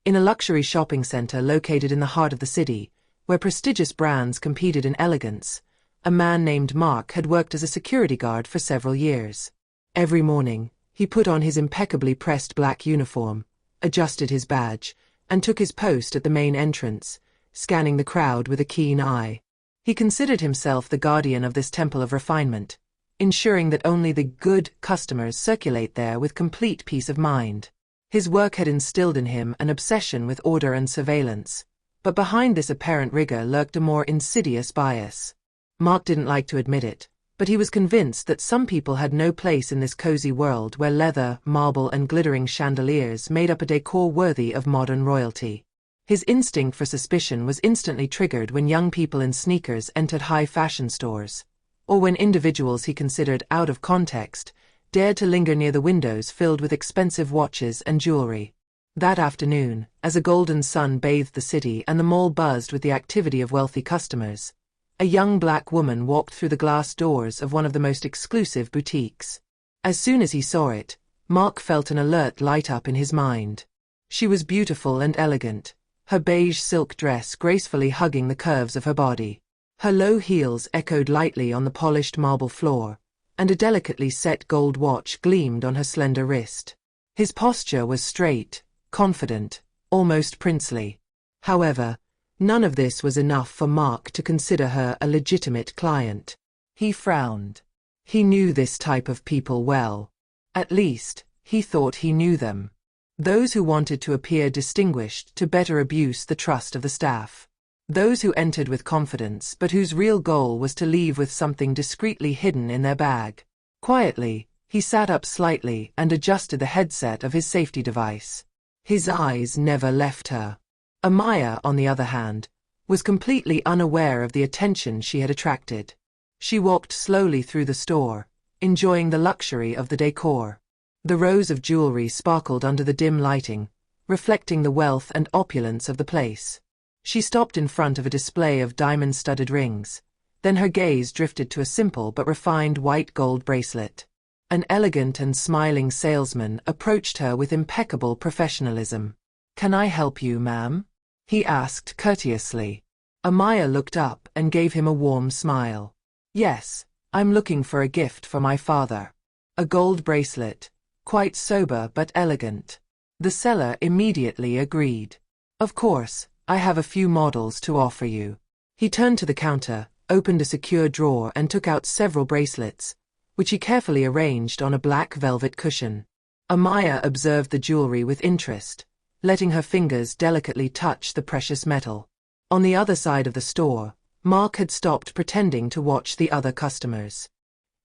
In a luxury shopping center located in the heart of the city, where prestigious brands competed in elegance, a man named Mark had worked as a security guard for several years. Every morning, he put on his impeccably pressed black uniform, adjusted his badge, and took his post at the main entrance, scanning the crowd with a keen eye. He considered himself the guardian of this temple of refinement, ensuring that only the good customers circulate there with complete peace of mind. His work had instilled in him an obsession with order and surveillance, but behind this apparent rigor lurked a more insidious bias. Mark didn't like to admit it, but he was convinced that some people had no place in this cozy world where leather, marble, and glittering chandeliers made up a decor worthy of modern royalty. His instinct for suspicion was instantly triggered when young people in sneakers entered high fashion stores, or when individuals he considered out of context dared to linger near the windows filled with expensive watches and jewelry. That afternoon, as a golden sun bathed the city and the mall buzzed with the activity of wealthy customers, a young black woman walked through the glass doors of one of the most exclusive boutiques. As soon as he saw it, Mark felt an alert light up in his mind. She was beautiful and elegant, her beige silk dress gracefully hugging the curves of her body. Her low heels echoed lightly on the polished marble floor, and a delicately set gold watch gleamed on her slender wrist. His posture was straight, confident, almost princely. However, none of this was enough for Mark to consider her a legitimate client. He frowned. He knew this type of people well. At least, he thought he knew them. Those who wanted to appear distinguished to better abuse the trust of the staff. Those who entered with confidence but whose real goal was to leave with something discreetly hidden in their bag. Quietly, he sat up slightly and adjusted the headset of his safety device. His eyes never left her. Amaya, on the other hand, was completely unaware of the attention she had attracted. She walked slowly through the store, enjoying the luxury of the decor. The rows of jewelry sparkled under the dim lighting, reflecting the wealth and opulence of the place. She stopped in front of a display of diamond-studded rings. Then her gaze drifted to a simple but refined white gold bracelet. An elegant and smiling salesman approached her with impeccable professionalism. "Can I help you, ma'am?" he asked courteously. Amaya looked up and gave him a warm smile. "Yes, I'm looking for a gift for my father. A gold bracelet, quite sober but elegant." The seller immediately agreed. "Of course, I have a few models to offer you." He turned to the counter, opened a secure drawer and took out several bracelets, which he carefully arranged on a black velvet cushion. Amaya observed the jewelry with interest, letting her fingers delicately touch the precious metal. On the other side of the store, Mark had stopped pretending to watch the other customers.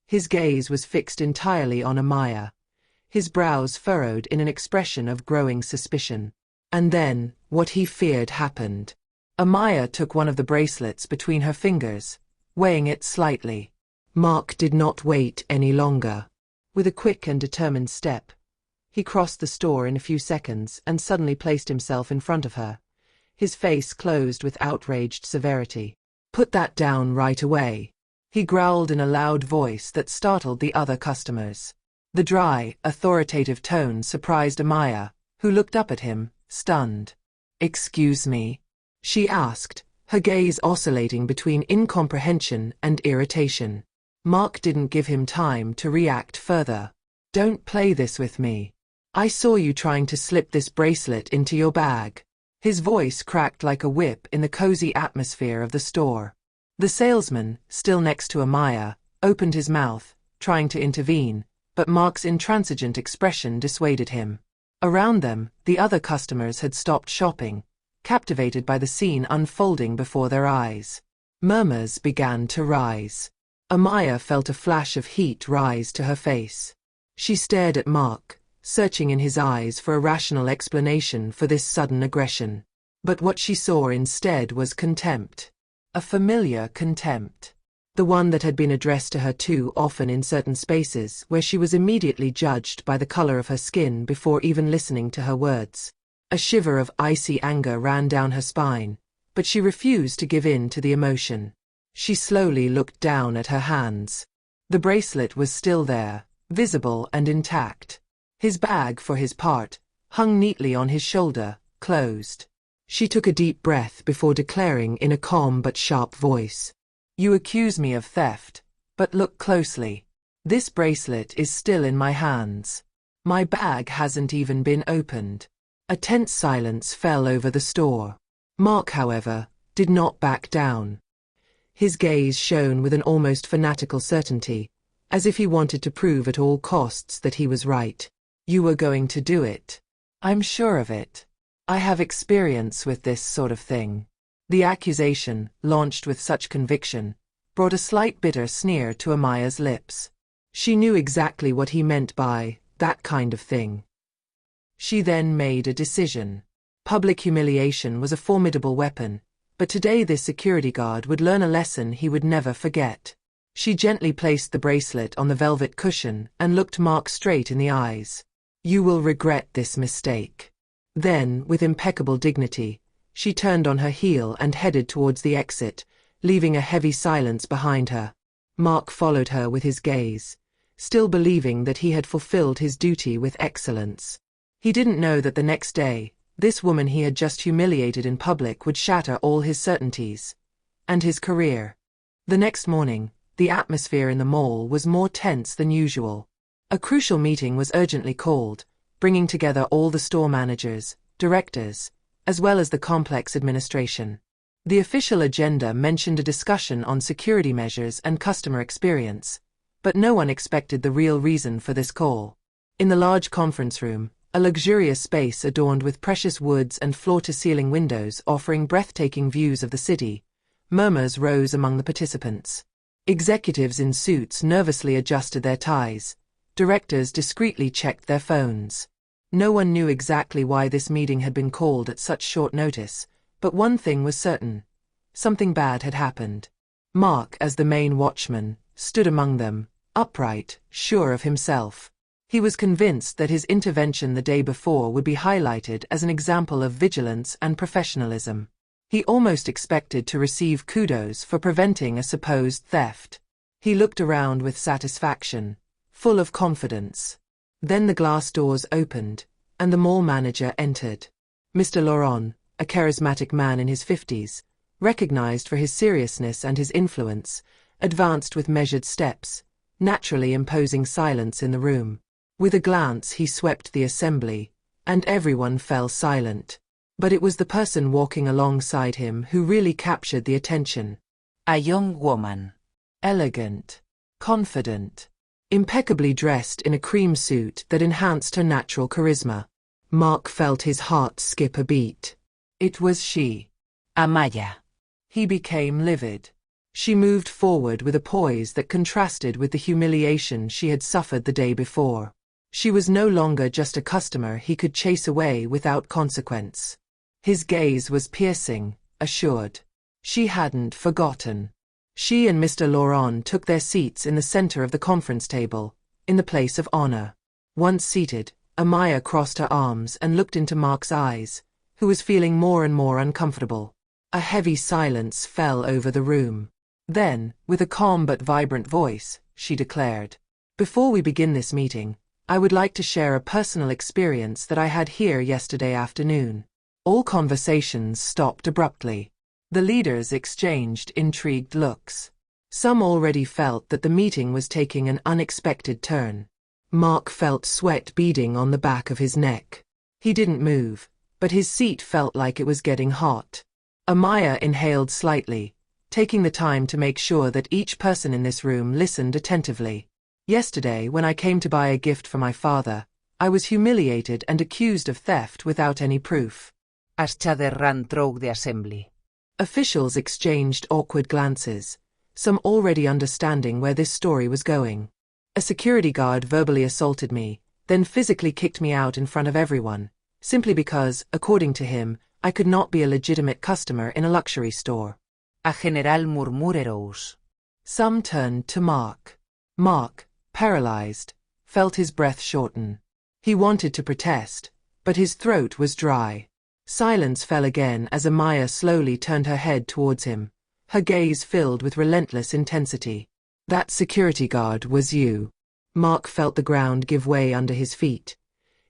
His gaze was fixed entirely on Amaya, his brows furrowed in an expression of growing suspicion. And then, what he feared happened. Amaya took one of the bracelets between her fingers, weighing it slightly. Mark did not wait any longer. With a quick and determined step, he crossed the store in a few seconds and suddenly placed himself in front of her, his face closed with outraged severity. "Put that down right away," he growled in a loud voice that startled the other customers. The dry, authoritative tone surprised Amaya, who looked up at him, stunned. "Excuse me?" she asked, her gaze oscillating between incomprehension and irritation. Mark didn't give him time to react further. "Don't play this with me. I saw you trying to slip this bracelet into your bag." His voice cracked like a whip in the cozy atmosphere of the store. The salesman, still next to Amaya, opened his mouth, trying to intervene, but Mark's intransigent expression dissuaded him. Around them, the other customers had stopped shopping, captivated by the scene unfolding before their eyes. Murmurs began to rise. Amaya felt a flash of heat rise to her face. She stared at Mark, searching in his eyes for a rational explanation for this sudden aggression. But what she saw instead was contempt. A familiar contempt. The one that had been addressed to her too often in certain spaces where she was immediately judged by the color of her skin before even listening to her words. A shiver of icy anger ran down her spine, but she refused to give in to the emotion. She slowly looked down at her hands. The bracelet was still there, visible and intact. His bag, for his part, hung neatly on his shoulder, closed. She took a deep breath before declaring in a calm but sharp voice, "You accuse me of theft, but look closely. This bracelet is still in my hands. My bag hasn't even been opened." A tense silence fell over the store. Mark, however, did not back down. His gaze shone with an almost fanatical certainty, as if he wanted to prove at all costs that he was right. "You were going to do it. I'm sure of it. I have experience with this sort of thing." The accusation, launched with such conviction, brought a slight bitter sneer to Amaya's lips. She knew exactly what he meant by that kind of thing. She then made a decision. Public humiliation was a formidable weapon, but today this security guard would learn a lesson he would never forget. She gently placed the bracelet on the velvet cushion and looked Mark straight in the eyes. "You will regret this mistake." Then, with impeccable dignity, she turned on her heel and headed towards the exit, leaving a heavy silence behind her. Mark followed her with his gaze, still believing that he had fulfilled his duty with excellence. He didn't know that the next day, this woman he had just humiliated in public would shatter all his certainties. And his career. The next morning, the atmosphere in the mall was more tense than usual. A crucial meeting was urgently called, bringing together all the store managers, directors, as well as the complex administration. The official agenda mentioned a discussion on security measures and customer experience, but no one expected the real reason for this call. In the large conference room, a luxurious space adorned with precious woods and floor-to-ceiling windows offering breathtaking views of the city, murmurs rose among the participants. Executives in suits nervously adjusted their ties. Directors discreetly checked their phones. No one knew exactly why this meeting had been called at such short notice, but one thing was certain. Something bad had happened. Mark, as the main watchman, stood among them, upright, sure of himself. He was convinced that his intervention the day before would be highlighted as an example of vigilance and professionalism. He almost expected to receive kudos for preventing a supposed theft. He looked around with satisfaction, full of confidence. Then the glass doors opened, and the mall manager entered. Mr. Laurent, a charismatic man in his 50s, recognized for his seriousness and his influence, advanced with measured steps, naturally imposing silence in the room. With a glance he swept the assembly, and everyone fell silent. But it was the person walking alongside him who really captured the attention. A young woman. Elegant. Confident. Impeccably dressed in a cream suit that enhanced her natural charisma. Mark felt his heart skip a beat. It was she. Amaya. He became livid. She moved forward with a poise that contrasted with the humiliation she had suffered the day before. She was no longer just a customer he could chase away without consequence. His gaze was piercing, assured. She hadn't forgotten. She and Mr. Laurent took their seats in the center of the conference table, in the place of honor. Once seated, Amaya crossed her arms and looked into Mark's eyes, who was feeling more and more uncomfortable. A heavy silence fell over the room. Then, with a calm but vibrant voice, she declared, "Before we begin this meeting, I would like to share a personal experience that I had here yesterday afternoon." All conversations stopped abruptly. The leaders exchanged intrigued looks. Some already felt that the meeting was taking an unexpected turn. Mark felt sweat beading on the back of his neck. He didn't move, but his seat felt like it was getting hot. Amaya inhaled slightly, taking the time to make sure that each person in this room listened attentively. "Yesterday, when I came to buy a gift for my father, I was humiliated and accused of theft without any proof." Aschader ran through the assembly. Officials exchanged awkward glances, some already understanding where this story was going. "A security guard verbally assaulted me, then physically kicked me out in front of everyone, simply because, according to him, I could not be a legitimate customer in a luxury store." A general murmur arose. Some turned to Mark. Mark, paralyzed, felt his breath shorten. He wanted to protest, but his throat was dry. Silence fell again as Amaya slowly turned her head towards him, her gaze filled with relentless intensity. "That security guard was you." Mark felt the ground give way under his feet.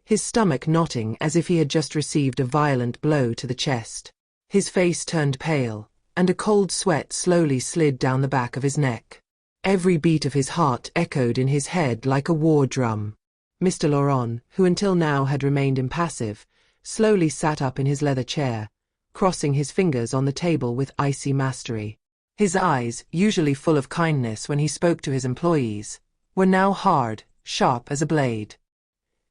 his stomach knotting as if he had just received a violent blow to the chest. His face turned pale, and a cold sweat slowly slid down the back of his neck. Every beat of his heart echoed in his head like a war drum. Mr. Laurent, who until now had remained impassive, slowly sat up in his leather chair, crossing his fingers on the table with icy mastery. His eyes, usually full of kindness when he spoke to his employees, were now hard, sharp as a blade.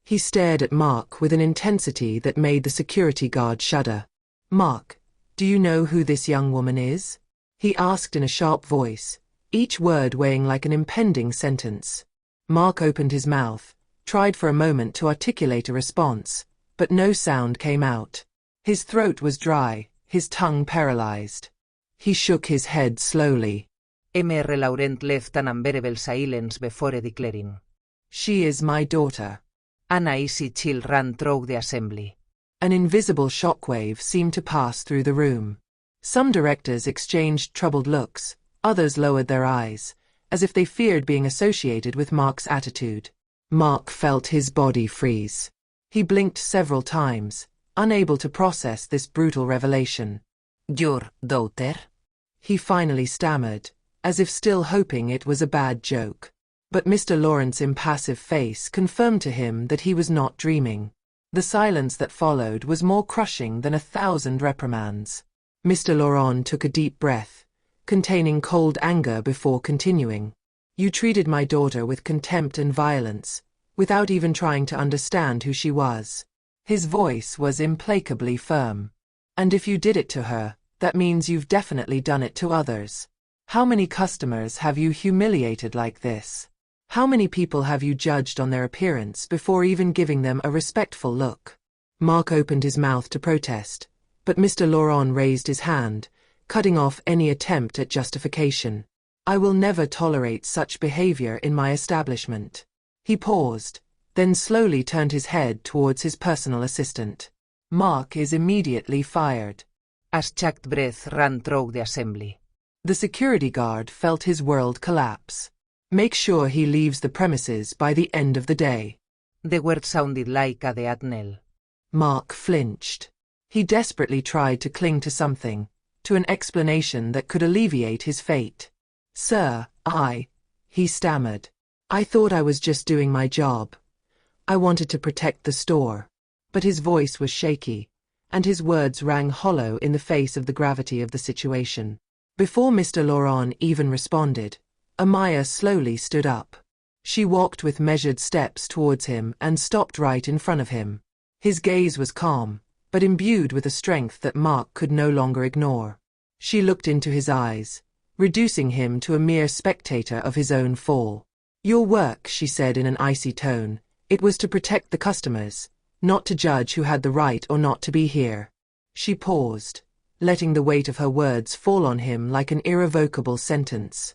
He stared at Mark with an intensity that made the security guard shudder. "Mark, do you know who this young woman is?" he asked in a sharp voice, each word weighing like an impending sentence. Mark opened his mouth, tried for a moment to articulate a response, but no sound came out. His throat was dry, his tongue paralyzed. He shook his head slowly. Mr. Laurent left an unbearable silence before declaring. "She is my daughter." An icy chill ran through the assembly. An invisible shockwave seemed to pass through the room. Some directors exchanged troubled looks, others lowered their eyes, as if they feared being associated with Mark's attitude. Mark felt his body freeze. He blinked several times, unable to process this brutal revelation. "Your daughter?" he finally stammered, as if still hoping it was a bad joke. But Mr. Laurent's impassive face confirmed to him that he was not dreaming. The silence that followed was more crushing than 1,000 reprimands. Mr. Laurent took a deep breath, containing cold anger before continuing. "You treated my daughter with contempt and violence, without even trying to understand who she was." His voice was implacably firm. "And if you did it to her, that means you've definitely done it to others. How many customers have you humiliated like this? How many people have you judged on their appearance before even giving them a respectful look?" Mark opened his mouth to protest, but Mr. Laurent raised his hand, cutting off any attempt at justification. "I will never tolerate such behavior in my establishment." He paused, then slowly turned his head towards his personal assistant. "Mark is immediately fired." A shocked breath ran through the assembly. The security guard felt his world collapse. "Make sure he leaves the premises by the end of the day." The word sounded like a death knell. Mark flinched. He desperately tried to cling to something, to an explanation that could alleviate his fate. "Sir, he stammered. "I thought I was just doing my job. I wanted to protect the store." But his voice was shaky, and his words rang hollow in the face of the gravity of the situation. Before Mr. Laurent even responded, Amaya slowly stood up. She walked with measured steps towards him and stopped right in front of him. His gaze was calm, but imbued with a strength that Mark could no longer ignore. She looked into his eyes, reducing him to a mere spectator of his own fall. "Your work," she said in an icy tone, "it was to protect the customers, not to judge who had the right or not to be here." She paused, letting the weight of her words fall on him like an irrevocable sentence.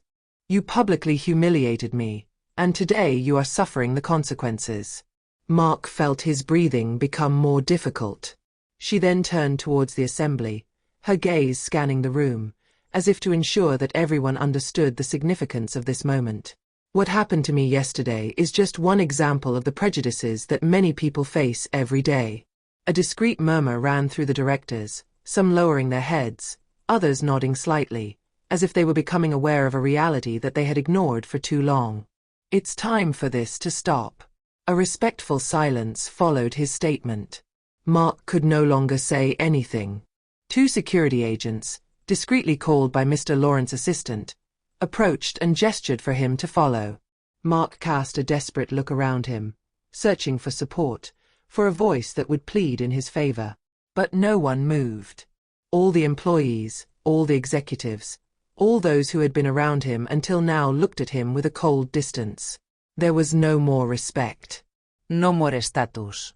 "You publicly humiliated me, and today you are suffering the consequences." Mark felt his breathing become more difficult. She then turned towards the assembly, her gaze scanning the room, as if to ensure that everyone understood the significance of this moment. "What happened to me yesterday is just one example of the prejudices that many people face every day." A discreet murmur ran through the directors, some lowering their heads, others nodding slightly, as if they were becoming aware of a reality that they had ignored for too long. "It's time for this to stop." A respectful silence followed his statement. Mark could no longer say anything. Two security agents, discreetly called by Mr. Laurent's assistant, approached and gestured for him to follow. Mark cast a desperate look around him, searching for support, for a voice that would plead in his favor. But no one moved. All the employees, all the executives, all those who had been around him until now looked at him with a cold distance. There was no more respect. No more status.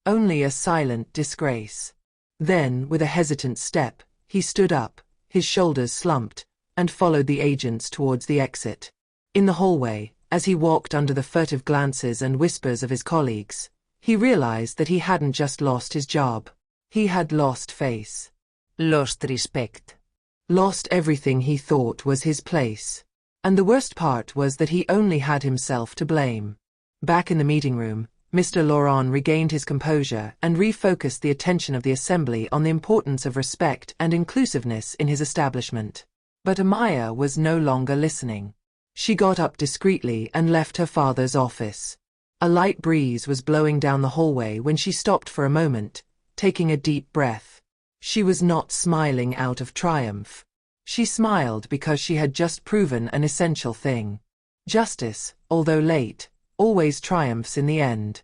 Only a silent disgrace. Then, with a hesitant step, he stood up, his shoulders slumped, and followed the agents towards the exit. In the hallway, as he walked under the furtive glances and whispers of his colleagues, he realized that he hadn't just lost his job. He had lost face. Lost respect. Lost everything he thought was his place. And the worst part was that he only had himself to blame. Back in the meeting room, Mr. Laurent regained his composure and refocused the attention of the assembly on the importance of respect and inclusiveness in his establishment. But Amaya was no longer listening. She got up discreetly and left her father's office. A light breeze was blowing down the hallway when she stopped for a moment, taking a deep breath. She was not smiling out of triumph. She smiled because she had just proven an essential thing. Justice, although late, always triumphs in the end.